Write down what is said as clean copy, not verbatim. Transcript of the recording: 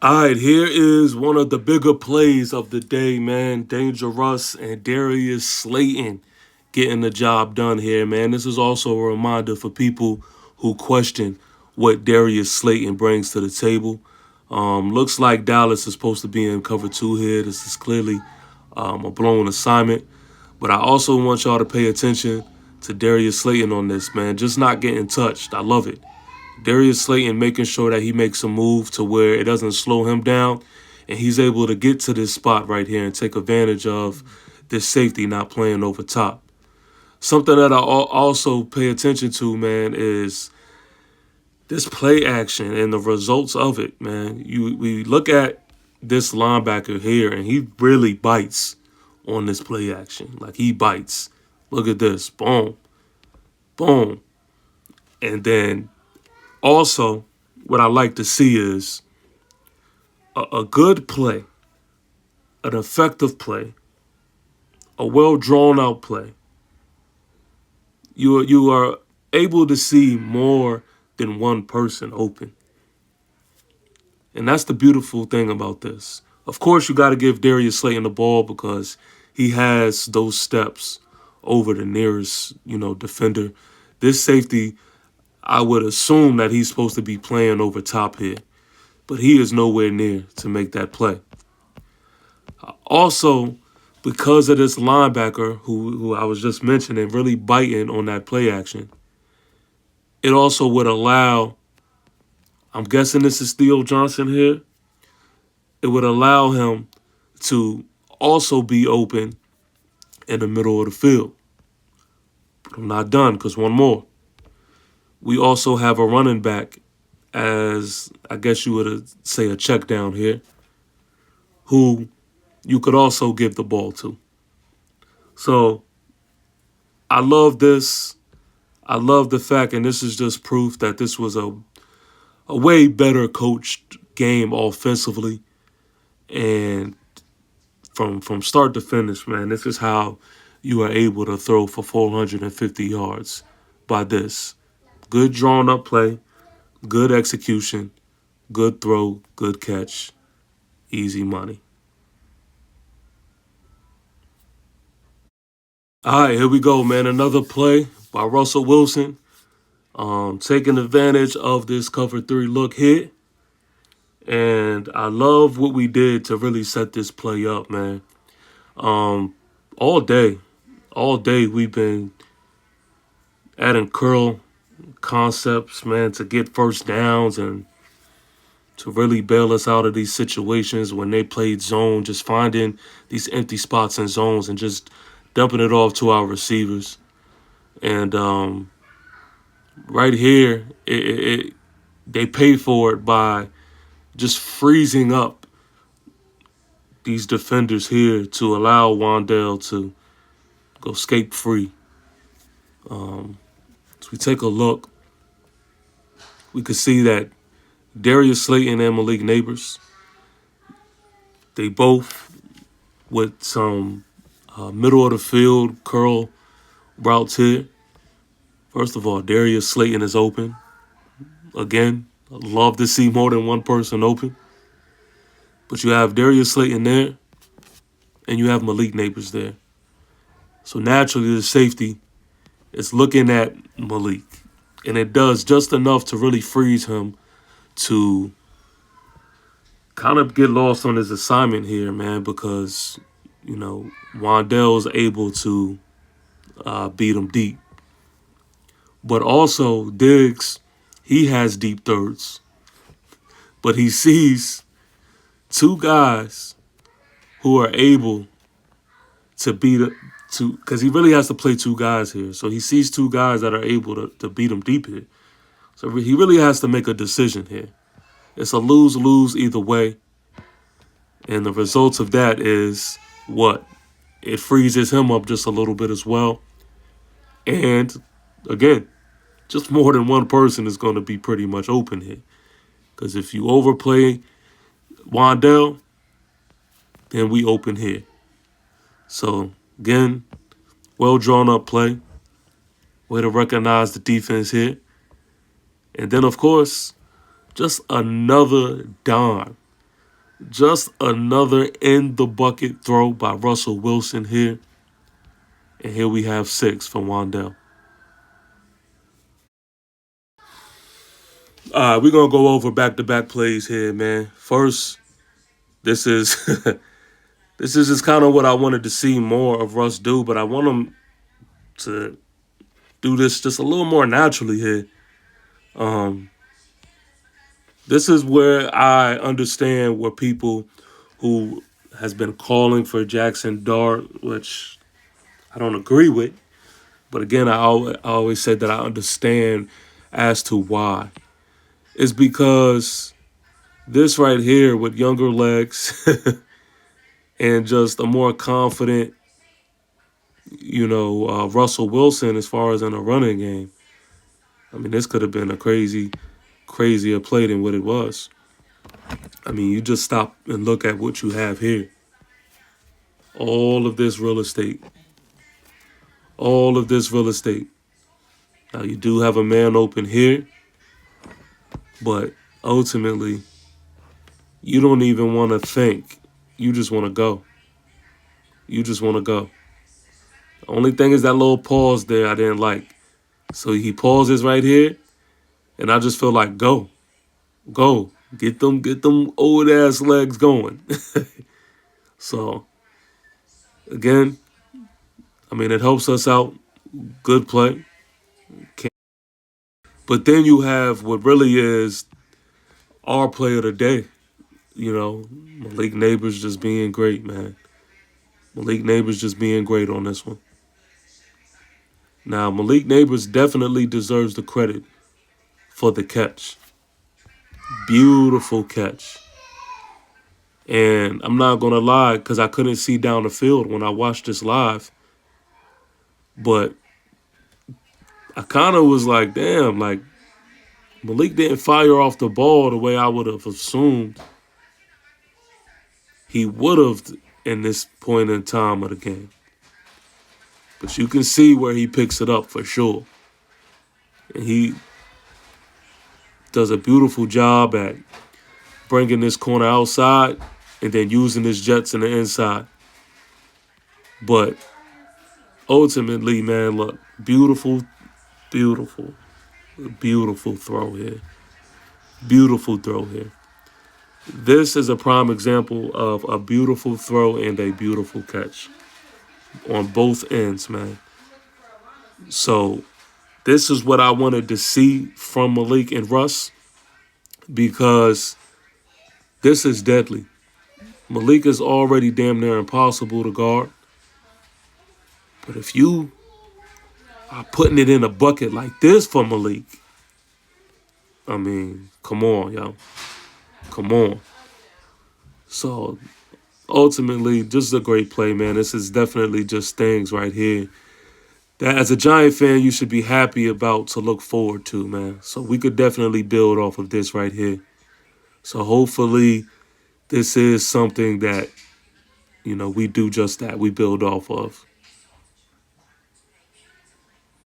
All right, here is one of the bigger plays of the day, man. Danger Russ and Darius Slayton getting the job done here, man. This is also a reminder for people who question what Darius Slayton brings to the table. Looks like Dallas is supposed to be in cover two here. This is clearly a blown assignment. But I also want y'all to pay attention to Darius Slayton on this, man. Just not getting touched. I love it. Darius Slayton making sure that he makes a move to where it doesn't slow him down, and he's able to get to this spot right here and take advantage of this safety not playing over top. Something that I also pay attention to, man, is this play action and the results of it, man. We look at this linebacker here, and he really bites on this play action. Like, he bites. Look at this. Boom. Boom. And then also, what I like to see is a good play, an effective play, a well drawn out play. You are able to see more than one person open. And that's the beautiful thing about this. Of course, you got to give Darius Slayton the ball because he has those steps over the nearest, defender. This safety, I would assume that he's supposed to be playing over top here, but he is nowhere near to make that play. Also, because of this linebacker who I was just mentioning, really biting on that play action, it also would allow, I'm guessing this is Theo Johnson here, it would allow him to also be open in the middle of the field. But I'm not done, because one more. We also have a running back, as I guess you would say a check down here, who you could also give the ball to. So I love this. I love the fact, and this is just proof that this was a way better coached game offensively. And from start to finish, man, this is how you are able to throw for 450 yards by this. Good drawn up play, good execution, good throw, good catch, easy money. All right, here we go, man. Another play by Russell Wilson. Taking advantage of this cover three look here. And I love what we did to really set this play up, man. All day we've been adding curl concepts, man, to get first downs and to really bail us out of these situations when they played zone, just finding these empty spots in zones and just dumping it off to our receivers. And right here, they pay for it by just freezing up these defenders here to allow Wan'Dale to go escape free. As we take a look, we could see that Darius Slayton and Malik Neighbors, they both with some middle of the field curl routes here. First of all, Darius Slayton is open. Again, I'd love to see more than one person open. But you have Darius Slayton there, and you have Malik Neighbors there. So naturally, the safety is looking at Malik. And it does just enough to really freeze him to kind of get lost on his assignment here, man, because, Wan'Dale is able to beat him deep. But also, Diggs, he has deep thirds. But he sees two guys who are able to because he really has to play two guys here. So he sees two guys that are able to beat him deep here. So he really has to make a decision here. It's a lose-lose either way. And the results of that is what? It freezes him up just a little bit as well. And again, just more than one person is going to be pretty much open here. Because if you overplay Wan'Dale, then we open here. So, again, well drawn up play. Way to recognize the defense here. And then, of course, just another dime. Just another in the bucket throw by Russell Wilson here. And here we have 6 from Wan'Dale. All right, we're going to go over back-to-back plays here, man. First, this is this is just kind of what I wanted to see more of Russ do, but I want him to do this just a little more naturally here. This is where I understand where people who has been calling for Jackson Dart, which I don't agree with. But again, I always said that I understand as to why. It's because this right here with younger legs and just a more confident, Russell Wilson as far as in a running game. I mean, this could have been a crazier play than what it was. I mean, you just stop and look at what you have here. All of this real estate. All of this real estate. Now, you do have a man open here, but ultimately, you don't even want to think. You just want to go. You just want to go. The only thing is that little pause there I didn't like. So he pauses right here, and I just feel like go. Go. Get them old ass legs going. So again, I mean, it helps us out. Good play. But then you have what really is our play of the day. Malik Neighbors just being great, man. Malik Neighbors just being great on this one. Now, Malik Neighbors definitely deserves the credit for the catch. Beautiful catch. And I'm not going to lie, because I couldn't see down the field when I watched this live. But I kind of was like, damn, like, Malik didn't fire off the ball the way I would have assumed he would have in this point in time of the game. But you can see where he picks it up for sure. And he does a beautiful job at bringing this corner outside and then using his jets in the inside. But ultimately, man, look, beautiful throw here. Beautiful throw here. This is a prime example of a beautiful throw and a beautiful catch on both ends, man. So this is what I wanted to see from Malik and Russ, because this is deadly. Malik is already damn near impossible to guard. But if you are putting it in a bucket like this for Malik, I mean, come on, yo. Come on. So ultimately, just a great play, man. This is definitely just things right here that as a Giant fan, you should be happy about to look forward to, man. So we could definitely build off of this right here. So hopefully this is something that, we do just that. We build off of.